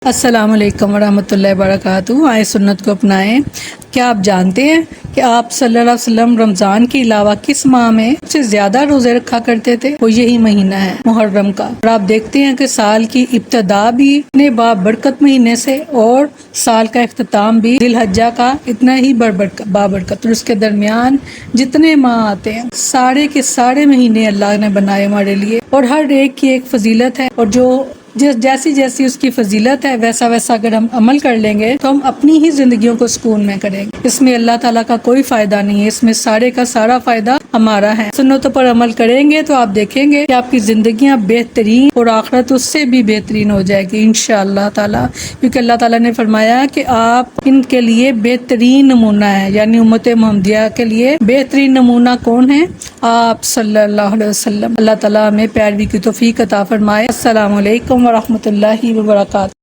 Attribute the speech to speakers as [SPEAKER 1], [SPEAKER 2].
[SPEAKER 1] अस्सलाम वालेकुम वरहमतुल्लाहि वबरकातुहू। आए सुन्नत को अपनाएं। क्या आप जानते हैं कि आप सल्लल्लाहु अलैहि वसल्लम रमज़ान के अलावा किस माह में सबसे ज़्यादा रोज़े रखा करते थे? वो यही महीना है मुहर्रम का। और आप देखते हैं कि साल की इब्तिदा भी इतने बाबरकत महीने से और साल का इख्तिताम भी जिलहज्जा का इतना ही बाबरकत। और उसके दरमियान जितने माह आते हैं सारे के सारे महीने अल्लाह ने बनाए हमारे लिए, और हर एक की एक फजीलत है। और जो जैसी जैसी उसकी फजीलत है वैसा वैसा अगर हम अमल कर लेंगे तो हम अपनी ही जिंदगियों को सुकून में करेंगे। इसमें अल्लाह ताला का कोई फायदा नहीं है, इसमें सारे का सारा फायदा हमारा है। सुन्नतों पर अमल करेंगे तो आप देखेंगे कि आपकी जिंदगियां बेहतरीन और आखिरत उससे भी बेहतरीन हो जाएगी इंशाअल्लाह ताला। क्योंकि अल्लाह ताला ने फरमाया कि आप इनके लिए बेहतरीन नमूना है, यानी उम्मत मोहम्मदिया के लिए बेहतरीन नमूना कौन है? आप सल्लल्लाहु अलैहि वसल्लम। अल्लाह ताला हमें पैरवी की तौफीक अता फरमाए। अस्सलामु अलैकुम वरहमतुल्लाहि वबरकातुहू।